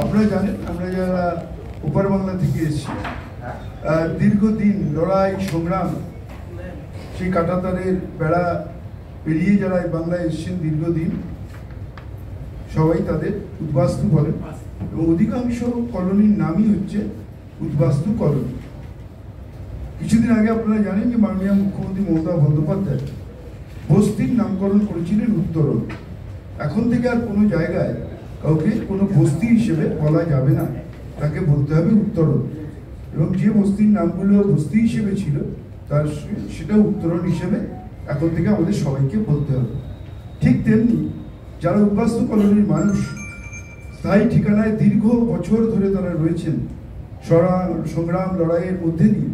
আপনারা জানেন আমরা যারা ওপার বাংলা থেকে এসেছি, দীর্ঘদিন লড়াই সংগ্রাম, সেই কাঁটাতারের বেড়া পেরিয়ে যারা এই বাংলায় এসেছেন দীর্ঘদিন, সবাই তাদের উদ্বাস্তু বলেন এবং অধিকাংশ কলোনির নামই হচ্ছে উদ্বাস্তু কলোনি। কিছুদিন আগে আপনারা জানেন যে মাননীয় মুখ্যমন্ত্রী মমতা বন্দ্যোপাধ্যায় বস্তির নামকরণ করেছিলেন উত্তরণ। এখন থেকে আর কোনো জায়গায় কাউকে কোনো বস্তি হিসেবে বলা যাবে না, তাকে বলতে হবে উত্তরণ। এবং যে বস্তির নামগুলো বস্তি হিসেবে ছিল তার সেটা উত্তরণ হিসেবে এখন থেকে আমাদের সবাইকে বলতে হবে। ঠিক তেমনি যারা উদ্বাস্তু কলোনির মানুষ স্থায়ী ঠিকানায় দীর্ঘ বছর ধরে তারা রয়েছেন সংগ্রাম লড়াইয়ের মধ্যে দিয়ে,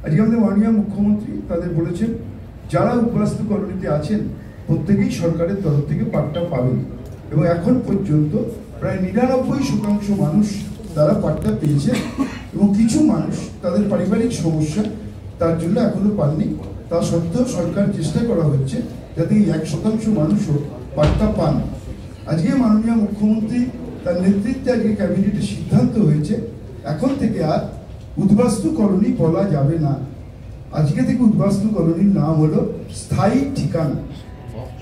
আজকে আমাদের মাননীয় মুখ্যমন্ত্রী তাদের বলেছেন যারা উদ্বাস্তু কলোনিতে আছেন প্রত্যেকেই সরকারের তরফ থেকে পাট্টা পাবেন এবং এখন পর্যন্ত প্রায় 99% মানুষ তারা পাট্টা পেয়েছে এবং কিছু মানুষ তাদের পারিবারিক সমস্যা তার জন্য এখনো পাননি। তা সত্ত্বেও সরকার চেষ্টা করা হচ্ছে যাতে এই 1% মানুষও পাট্টা পান। আজকে মাননীয় মুখ্যমন্ত্রী তার নেতৃত্বে আজকে ক্যাবিনেটে সিদ্ধান্ত হয়েছে এখন থেকে আর উদ্বাস্তু কলোনি বলা যাবে না। আজকে থেকে উদ্বাস্তু কলোনির নাম হলো স্থায়ী ঠিকানা।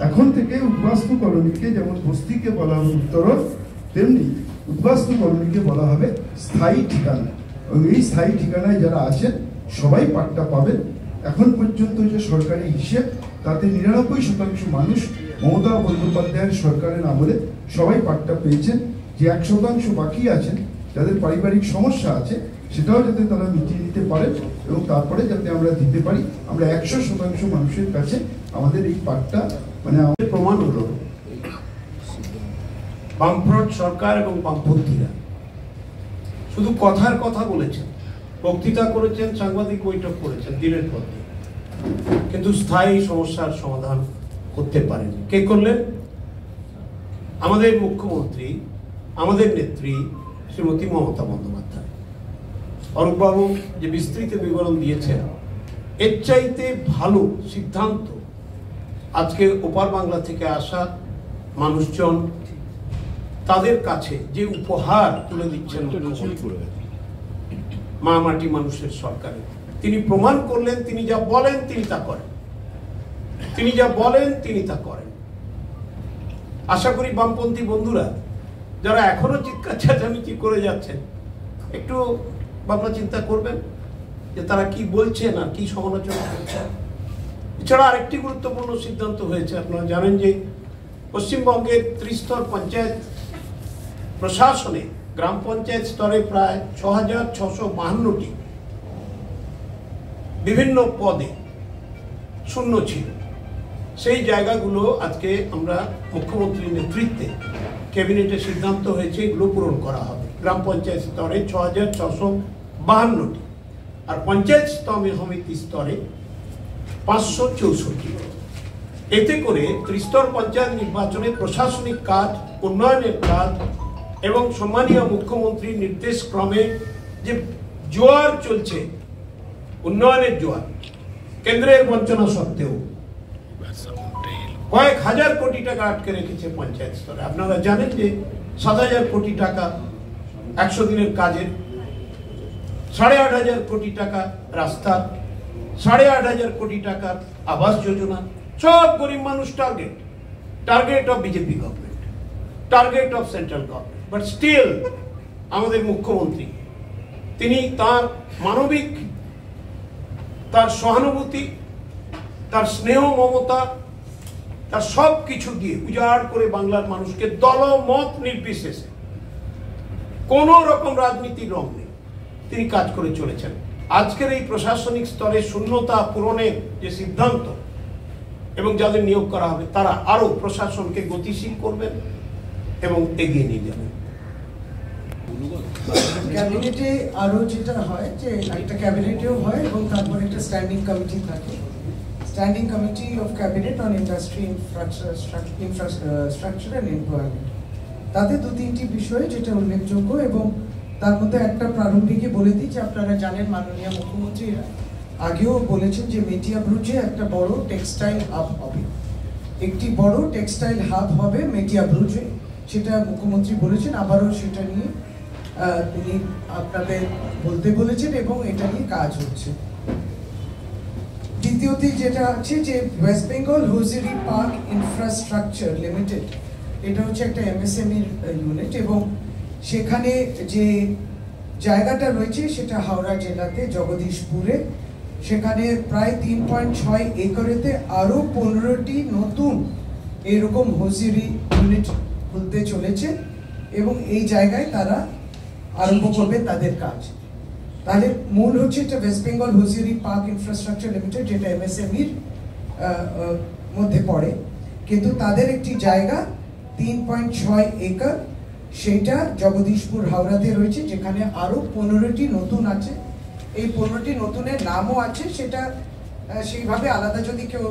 এখন থেকে উদ্বাস্তু কলোনিকে যেমন বস্তিকে বলা হবে উত্তরণ, তেমনি উদ্বাস্তু কলোনিকে বলা হবে স্থায়ী ঠিকানা। এবং এই স্থায়ী ঠিকানায় যারা আছেন সবাই পাট্টা পাবেন। এখন পর্যন্ত যে সরকারি হিসেব তাতে 99% মানুষ মমতা বন্দ্যোপাধ্যায়ের সরকারের আমলে সবাই পাট্টা পেয়েছেন। যে 1% বাকি আছেন যাদের পারিবারিক সমস্যা আছে সেটাও যাতে তারা মিটিয়ে নিতে পারেন এবং তারপরে যাতে আমরা দিতে পারি। আমরা 100% মানুষের কাছে আমাদের এই পাট্টা মানে আমাদের প্রমাণ হলো বামফ্রন্ট সরকার এবং বামপন্থীরা শুধু কথার কথা বলেছেন, বক্তৃতা করেছেন, সাংবাদিক বৈঠক করেছেন দিনের পর দিন, কিন্তু স্থায়ী সমস্যার সমাধান করতে পারেনি। কে করলেন? আমাদের মুখ্যমন্ত্রী, আমাদের নেত্রী শ্রীমতী মমতা বন্দ্যোপাধ্যায়। অরূপবাবু যে বিস্তৃত বিবরণ দিয়েছেন, এর চাইতে ভালো সিদ্ধান্ত আজকে ওপার বাংলা থেকে আসা মানুষজন তাদের কাছে যে উপহার তুলে দিচ্ছেন মা মাটি মানুষের সরকারে, তিনি প্রমাণ করলেন তিনি যা বলেন তিনি তা করেন, তিনি যা বলেন তিনি তা করেন। আশা করি বামপন্থী বন্ধুরা যারা এখনো চিৎকার চেঁচামেচি করে যাচ্ছেন একটু ভাবনা চিন্তা করবেন যে তারা কি বলছেন আর কি সমালোচনা করছেন। এছাড়া আরেকটি গুরুত্বপূর্ণ সিদ্ধান্ত হয়েছে, আপনারা জানেন যে পশ্চিমবঙ্গের ত্রিস্তর পঞ্চায়েত প্রশাসনে গ্রাম পঞ্চায়েত স্তরে প্রায় 6652টি বিভিন্ন পদে শূন্য ছিল। সেই জায়গাগুলো আজকে আমরা মুখ্যমন্ত্রীর নেতৃত্বে ক্যাবিনেটে সিদ্ধান্ত হয়েছে এগুলো পূরণ করা হবে। গ্রাম পঞ্চায়েত স্তরে 6652টি আর পঞ্চায়েত সমিতি স্তরে 564। এতে করে ত্রিস্তর পঞ্চায়েত নির্বাচনে প্রশাসনিক কাজ, উন্নয়নের কাজ এবং সম্মানীয় মুখ্যমন্ত্রীর নির্দেশ ক্রমে যে জোয়ার চলছে, উন্নয়নের জোয়ার, কেন্দ্রের বঞ্চনা সত্ত্বেও কয়েক হাজার কোটি টাকা আটকে রেখেছে পঞ্চায়েত স্তরে। আপনারা জানেন যে 7,000 কোটি টাকা 100 দিনের কাজের, 8,500 কোটি টাকা রাস্তা, 8,500 কোটি টাকার আবাস যোজনা, সব গরিব মানুষ target of BJP government, target of central government. But still আমাদের মুখ্যমন্ত্রী তিনি তার মানবিক, তার সহানুভূতি, তার স্নেহ মমতা, তার সব কিছু দিয়ে উজাড় করে বাংলার মানুষকে দলমত নির্বিশেষে কোন রকম রাজনীতির রং নেই তিনি কাজ করে চলেছেন। আজকের এই প্রশাসনিক স্তরে শূন্যতা পূরণের যে সিদ্ধান্ত এবং যাদের নিয়োগ করা হবে তারা আরো প্রশাসনকে গতিশীল করবেন এবং এগিয়ে নিয়ে যাবেন। ক্যাবিনেটে আরো যেটা হয় যে একটা ক্যাবিনেটেও হয় এবং তারপরে একটা স্ট্যান্ডিং কমিটি থাকে, standing committee of cabinet on industry infrastructure and employment. তাতে 2-3টি বিষয় যেটা উল্লেখযোগ্য এবং তার মধ্যে একটা প্রারম্ভিকে বলে দিই যে আপনারা জানেন মাননীয় মুখ্যমন্ত্রী আগেও বলেছেন যে মেটিয়াবুরুজে একটা বড় টেক্সটাইল হাব হবে, একটি বড় টেক্সটাইল হাব হবে মেটিয়াবুরুজে সেটা মুখ্যমন্ত্রী বলেছেন, আবারও সেটা নিয়ে তিনি আপনাদের বলতে বলেছেন এবং এটা নিয়ে কাজ হচ্ছে। দ্বিতীয়টি যেটা আছে যে West Bengal হোজিয়ারি park infrastructure limited, এটা হচ্ছে একটা এমএসএমই ইউনিট এবং সেখানে যে জায়গাটা রয়েছে সেটা হাওড়া জেলাতে জগদীশপুরে। সেখানে প্রায় 3.6 একরেতে আরও 15টি নতুন এরকম হোজিয়ারি ইউনিট খুলতে চলেছে এবং এই জায়গায় তারা আরম্ভ করবে তাদের কাজ। তাহলে মূল হচ্ছে এটা West Bengal হোজিয়ারি park infrastructure limited, যেটা এমএসএমইর মধ্যে পড়ে, কিন্তু তাদের একটি জায়গা 3.6 একর সেইটা জগদীশপুর হাওড়াতে রয়েছে, যেখানে আরো 15টি নতুন আছে। এই 15টি নতুনের নামও আছে, সেটা সেইভাবে আলাদা যদি কেউ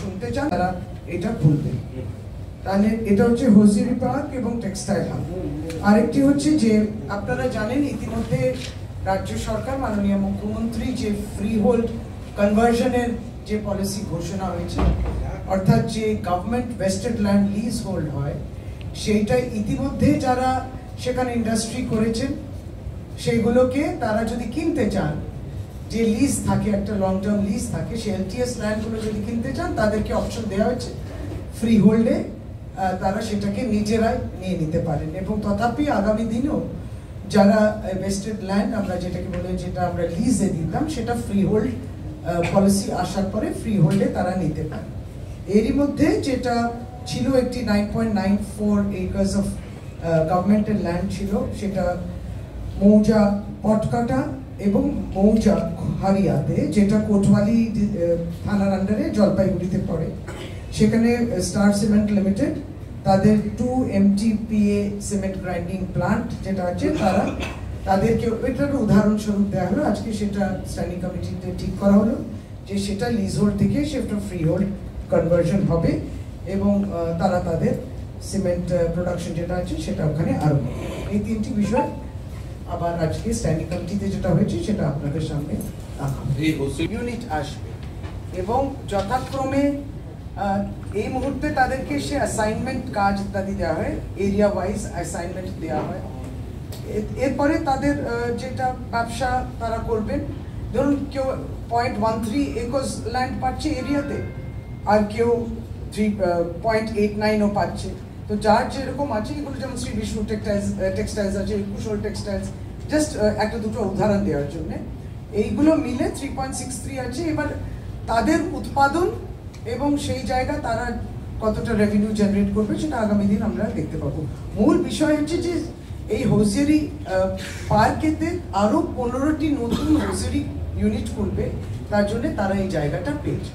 শুনতে চান তারা এটা খুলবে। তাহলে এটা হচ্ছে হোজিয়ারি পার্ক এবং টেক্সটাইল হাব। আরেকটি হচ্ছে যে আপনারা জানেন ইতিমধ্যে রাজ্য সরকার মাননীয় মুখ্যমন্ত্রী যে ফ্রি হোল্ড কনভার্সনের যে পলিসি ঘোষণা হয়েছে, অর্থাৎ যে government vested land leasehold হয়, সেইটা ইতিমধ্যে যারা সেখানে ইন্ডাস্ট্রি করেছেন সেইগুলোকে তারা যদি কিনতে চান, যে লিজ থাকে একটা লং টার্ম লিজ থাকে, সেই এলটিএস ল্যান্ডগুলো যদি কিনতে চান তাদেরকে অপশন দেওয়া হয়েছে ফ্রি হোল্ডে তারা সেটাকে নিজেরাই নিয়ে নিতে পারেন। এবং তথাপি আগামী দিনেও যারা ভেস্টেড ল্যান্ড আমরা যেটাকে বলে যেটা আমরা লিজে দিতাম, সেটা ফ্রি হোল্ড পলিসি আসার পরে ফ্রি হোল্ডে তারা নিতে পারে। এরই মধ্যে যেটা ছিল একটি 9.94 একর্স অফ গভর্নমেন্টের ল্যান্ড ছিল, সেটা মৌজা পটকাটা এবং মৌজা হারিয়াতে, যেটা কোটওয়ালি থানার আন্ডারে জলপাইগুড়িতে পড়ে। সেখানে স্টার সিমেন্ট লিমিটেড তাদের 2 MTPA সিমেন্ট গ্রাইন্ডিং প্লান্ট যেটা আছে, তারা তাদেরকে এটার উদাহরণস্বরূপ দেওয়া হলো। আজকে সেটা স্ট্যান্ডিং কমিটিতে ঠিক করা হলো যে সেটা লিজ হোল্ড থেকে সেটা ফ্রি হোল্ড কনভার্সন হবে এবং তারা তাদের সিমেন্ট প্রোডাকশন যেটা আছে সেটা ওখানে আরম্ভ। এই তিনটি বিষয় আবার আজকে স্ট্যান্ডিং কমিটিতে যেটা হয়েছে সেটা আপনাদের সামনে রাখা ইউনিট আসবে এবং যথাক্রমে এই মুহূর্তে তাদেরকে সে অ্যাসাইনমেন্ট কাজ ইত্যাদি দেওয়া হয়, এরিয়া ওয়াইজ অ্যাসাইনমেন্ট দেওয়া হয়। এরপরে তাদের যেটা ব্যবসা তারা করবেন, ধরুন কেউ 0.13 একর্স ল্যান্ড পাচ্ছে এরিয়াতে, আর কেউ 3.89ও পাচ্ছে। তো যার যেরকম আছে, এগুলো যেমন শ্রী বিষ্ণু টেক্সটাইলস আছে, কুশল টেক্সটাইলস, জাস্ট একটা দুটো উদাহরণ দেওয়ার জন্য, এইগুলো মিলে 3.63 আছে। এবার তাদের উৎপাদন এবং সেই জায়গা তারা কতটা রেভিনিউ জেনারেট করবে সেটা আগামী দিন আমরা দেখতে পাবো। মূল বিষয় হচ্ছে যে এই হোজিয়ারি পার্কেতে আরো 15টি নতুন হোজিয়ারি ইউনিট খুলবে, তার জন্য তারা এই জায়গাটা পেয়েছে।